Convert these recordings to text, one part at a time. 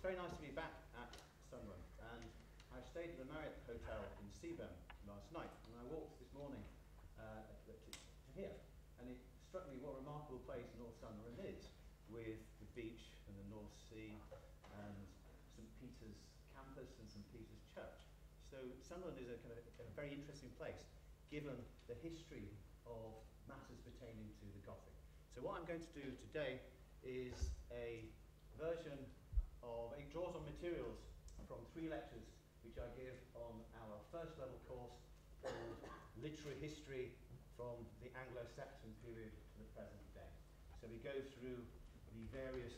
very nice to be back at Sunderland, and I stayed at the Marriott Hotel in Seaburn last night, and I walked this morning to here, and it struck me what a remarkable place North Sunderland is, with the beach and the North Sea and St Peter's campus and St Peter's Church. So Sunderland is a kind of a very interesting place, given the history of matters pertaining to the Gothic. So what I'm going to do today is a version of, it draws on materials from 3 lectures which I give on our first level course called Literary History from the Anglo-Saxon period to the present day. So we go through the various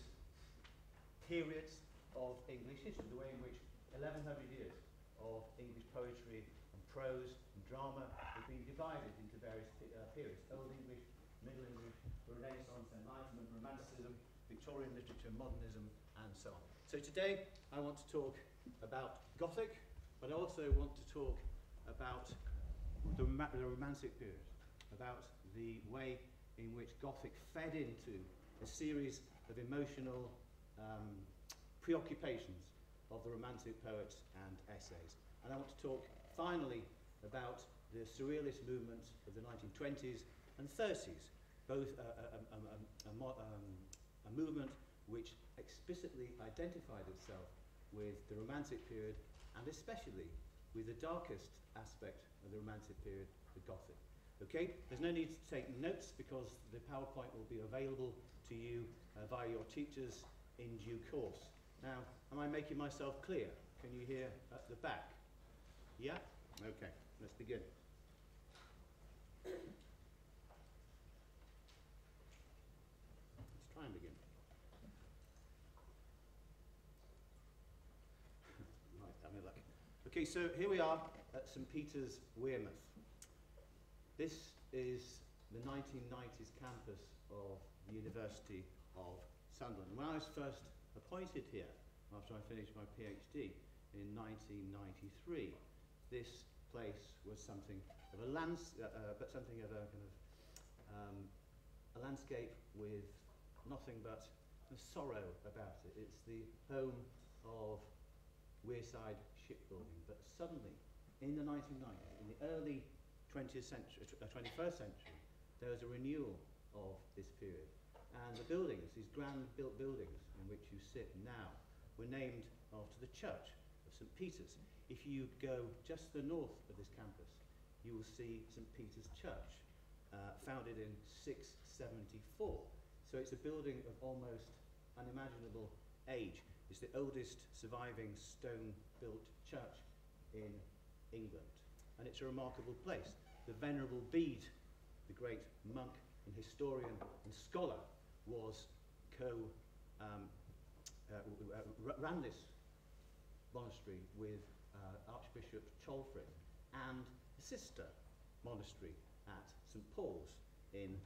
periods of English history, the way in which 1100 years of English poetry and prose and drama has been divided into various periods: Old English, Middle English, the Renaissance, Enlightenment, Romanticism, Victorian literature, modernism, and so on. So today I want to talk about Gothic, but I also want to talk about the Romantic period, about the way in which Gothic fed into a series of emotional preoccupations of the Romantic poets and essays. And I want to talk finally about the Surrealist movement of the 1920s and 30s, both a movement which explicitly identified itself with the Romantic period, and especially with the darkest aspect of the Romantic period, the Gothic. Okay, there's no need to take notes because the PowerPoint will be available to you via your teachers in due course. Now, am I making myself clear? Can you hear at the back? Yeah? Okay, let's begin. Let's try and begin. Right, having luck. Okay, so here we are at St Peter's, Wearmouth. This is the 1990s campus of the University of Sunderland. When I was first appointed here, after I finished my PhD in 1993, this place was something of a a landscape with nothing but sorrow about it. It's the home of Wearside shipbuilding, but suddenly, in the 1990s, in the early 21st century, there was a renewal of this period. And the buildings, these grand built buildings in which you sit now, were named after the church of St Peter's. If you go just to the north of this campus, you will see St Peter's Church, founded in 674. So it's a building of almost unimaginable age. It's the oldest surviving stone-built church in England. And it's a remarkable place. The Venerable Bede, the great monk and historian and scholar, ran this monastery with Archbishop Cholfrid and a sister monastery at St Paul's in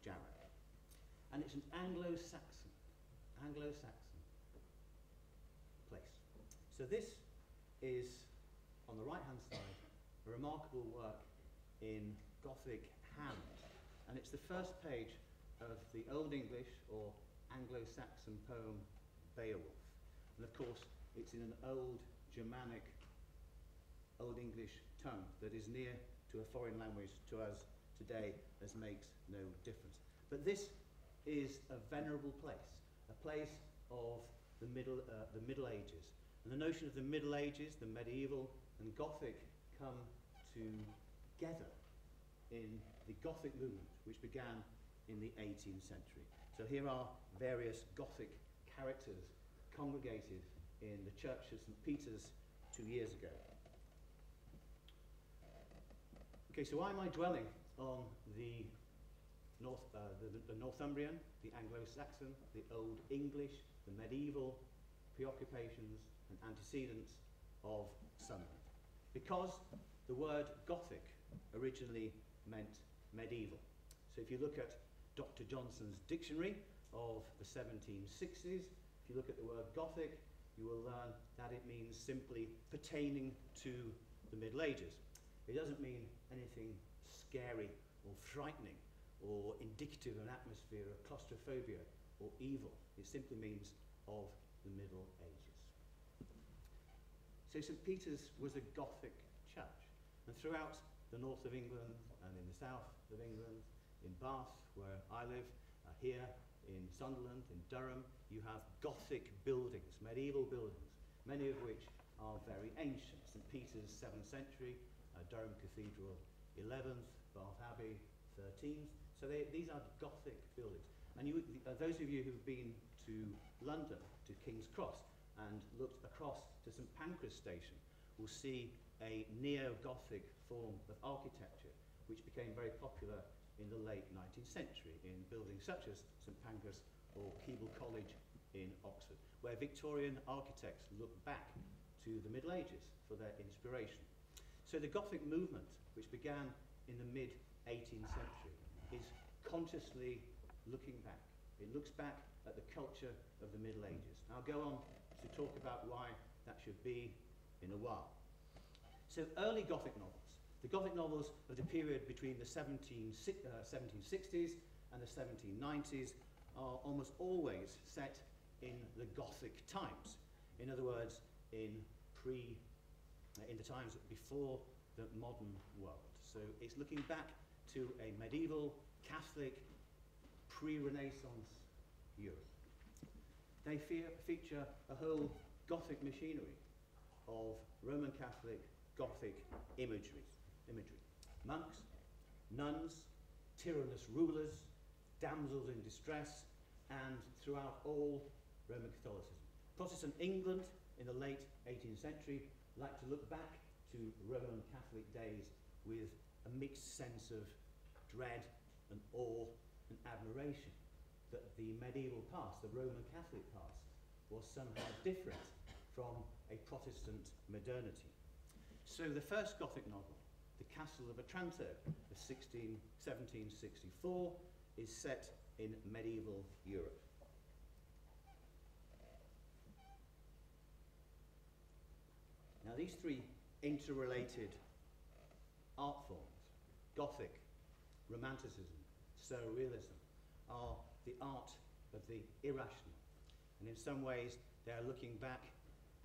Jarrow. And it's an Anglo-Saxon place. So this is, on the right-hand side, a remarkable work in Gothic hand. And it's the first page of the Old English or Anglo-Saxon poem Beowulf. And of course, it's in an old Germanic, Old English tongue that is near to a foreign language to us today, as makes no difference. But this is a venerable place, a place of the Middle Ages. And the notion of the Middle Ages, the medieval and Gothic, come together in the Gothic movement, which began in the 18th century. So here are various Gothic characters congregated in the Church of St Peter's 2 years ago. Okay, so why am I dwelling on the Northumbrian, the Anglo-Saxon, the Old English, the medieval preoccupations and antecedents of Sunderland? Because the word Gothic originally meant medieval. So if you look at Dr. Johnson's dictionary of the 1760s, if you look at the word Gothic, you will learn that it means simply pertaining to the Middle Ages. It doesn't mean anything scary or frightening or indicative of an atmosphere of claustrophobia or evil. It simply means of the Middle Ages. So St. Peter's was a Gothic church. And throughout the north of England and in the south of England, in Bath, where I live, here in Sunderland, in Durham, you have Gothic buildings, medieval buildings, many of which are very ancient. St. Peter's 7th century, Durham Cathedral 11th, Bath Abbey 13th. So these are Gothic buildings. And those of you who've been to London, to King's Cross, and looked across to St. Pancras Station, will see a neo-Gothic form of architecture which became very popular in the late 19th century in buildings such as St. Pancras or Keble College in Oxford, where Victorian architects look back to the Middle Ages for their inspiration. So the Gothic movement, which began in the mid-18th century, is consciously looking back. It looks back at the culture of the Middle Ages. I'll go on to talk about why that should be in a while. So early Gothic novels. The Gothic novels of the period between the 1760s and the 1790s are almost always set in the Gothic times. In other words, in the times before the modern world. So it's looking back to a medieval, Catholic, pre-Renaissance Europe. They feature a whole Gothic machinery of Roman Catholic, Gothic imagery. Monks, nuns, tyrannous rulers, damsels in distress, and throughout all Roman Catholicism. Protestant England in the late 18th century liked to look back to Roman Catholic days with a mixed sense of dread and awe and admiration that the medieval past, the Roman Catholic past, was somehow different from a Protestant modernity. So the first Gothic novel, The Castle of Otranto of 1764, is set in medieval Europe. Now these three interrelated art forms, Gothic, Romanticism, Surrealism, are the art of the irrational. And in some ways they are looking back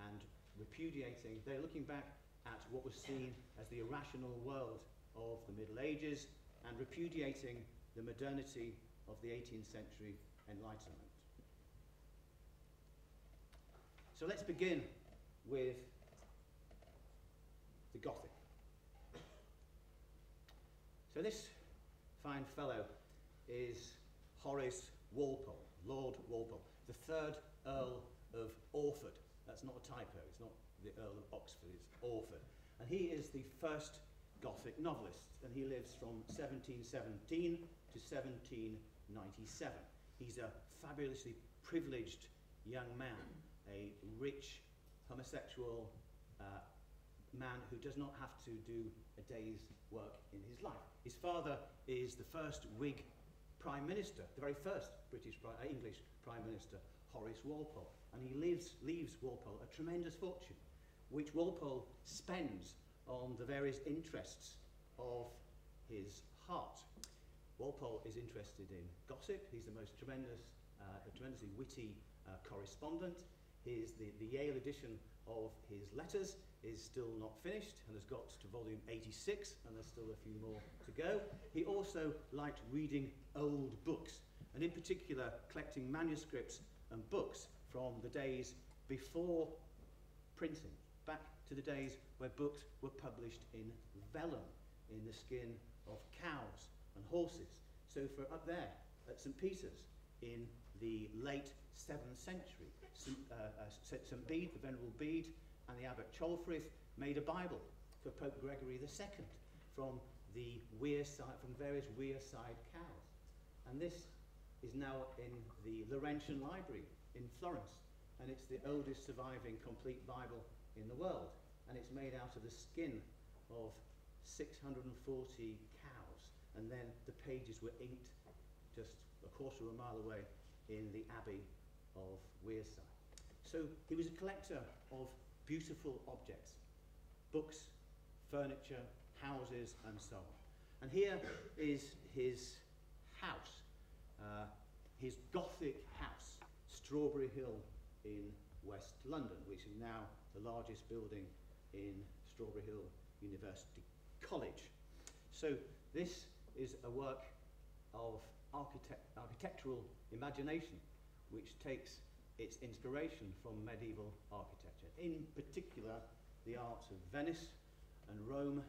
and repudiating, they're looking back at what was seen as the irrational world of the Middle Ages and repudiating the modernity of the 18th century Enlightenment. So let's begin with the Gothic. So this fine fellow is Horace Walpole, Lord Walpole, the 3rd Earl of Orford. That's not a typo, it's not the Earl of Oxford, it's Orford. And he is the first Gothic novelist, and he lives from 1717 to 1797. He's a fabulously privileged young man, a rich homosexual man who does not have to do a day's work in his life. His father is the first Whig Prime Minister, the very first English Prime Minister, Horace Walpole. And he leaves Walpole a tremendous fortune, which Walpole spends on the various interests of his heart. Walpole is interested in gossip. He's the most tremendously witty correspondent. The Yale edition of his letters is still not finished and has got to volume 86, and there's still a few more to go. He also liked reading old books, and in particular collecting manuscripts and books from the days before printing, back to the days where books were published in vellum, in the skin of cows and horses. So for up there at St. Peter's in the late 7th century, St. Bede, the Venerable Bede, and the Abbot Ceolfrith made a Bible for Pope Gregory II from various Wearside cows. And this is now in the Laurentian Library in Florence, and it's the oldest surviving complete Bible in the world, and it's made out of the skin of 640 cows, and then the pages were inked just a quarter of a mile away in the Abbey of Wearside. So he was a collector of beautiful objects, books, furniture, houses, and so on. And here is his house, his Gothic house, Strawberry Hill in West London, which is now the largest building in Strawberry Hill University College. So this is a work of architectural imagination, which takes its inspiration from medieval architecture, in particular the arts of Venice and Rome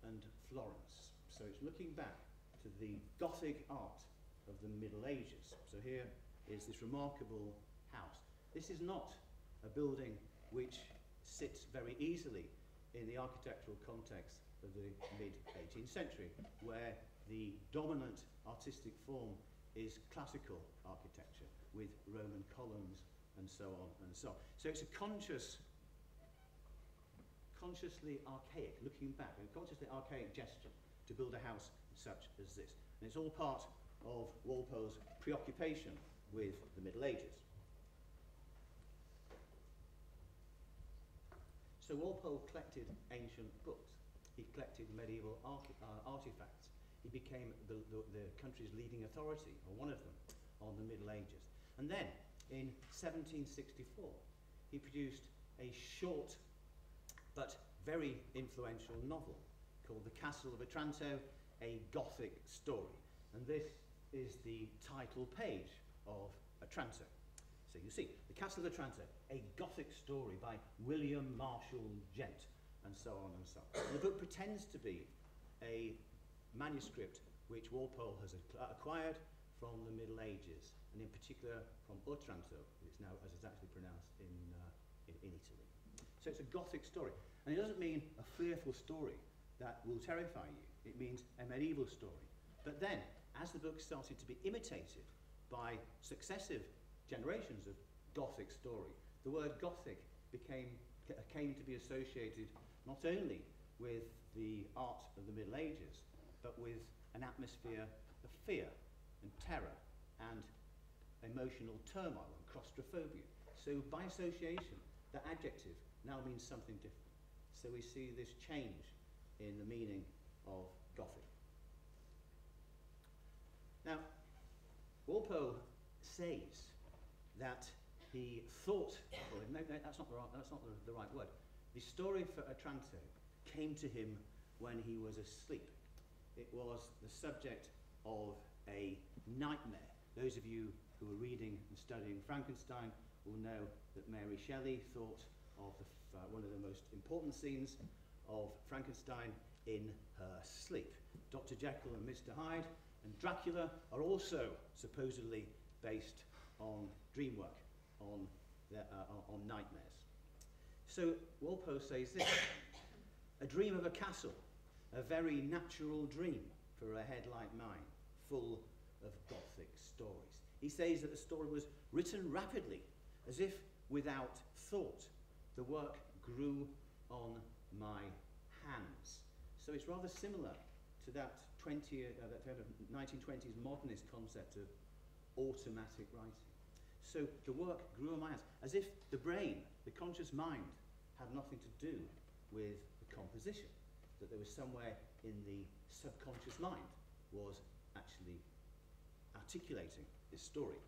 and Florence. So it's looking back to the Gothic art of the Middle Ages. So here is this remarkable house. This is not a building which sits very easily in the architectural context of the mid-18th century, where the dominant artistic form is classical architecture with Roman columns and so on and so on. So it's a consciously archaic, looking back, a consciously archaic gesture to build a house such as this. And it's all part of Walpole's preoccupation with the Middle Ages. So Walpole collected ancient books. He collected medieval artifacts. He became the country's leading authority, or one of them, on the Middle Ages. And then, in 1764, he produced a short but very influential novel called The Castle of Otranto, a Gothic story. And this is the title page of Otranto. So you see, The Castle of Otranto, a Gothic story by William Marshall Gent, and so on and so on. The book pretends to be a manuscript which Walpole has acquired from the Middle Ages, and in particular from Otranto, it's now, as it's actually pronounced, in Italy. So it's a Gothic story. And it doesn't mean a fearful story that will terrify you. It means a medieval story. But then, as the book started to be imitated by successive generations of Gothic story, the word Gothic came to be associated not only with the art of the Middle Ages, but with an atmosphere of fear and terror and emotional turmoil and claustrophobia. So by association, that adjective now means something different. So we see this change in the meaning of Gothic. Now, Walpole says that he thought, well, no, that's not the right word. The story for Otranto came to him when he was asleep. It was the subject of a nightmare. Those of you who are reading and studying Frankenstein will know that Mary Shelley thought of one of the most important scenes of Frankenstein in her sleep. Dr. Jekyll and Mr. Hyde and Dracula are also supposedly based on dream work, on nightmares. So Walpole says this: a dream of a castle, a very natural dream for a head like mine, full of Gothic stories. He says that the story was written rapidly, as if without thought. The work grew on my hands. So it's rather similar to that 1920s modernist concept of automatic writing. So the work grew on my hands, as if the brain, the conscious mind, had nothing to do with the composition, that there was somewhere in the subconscious mind was actually articulating this story.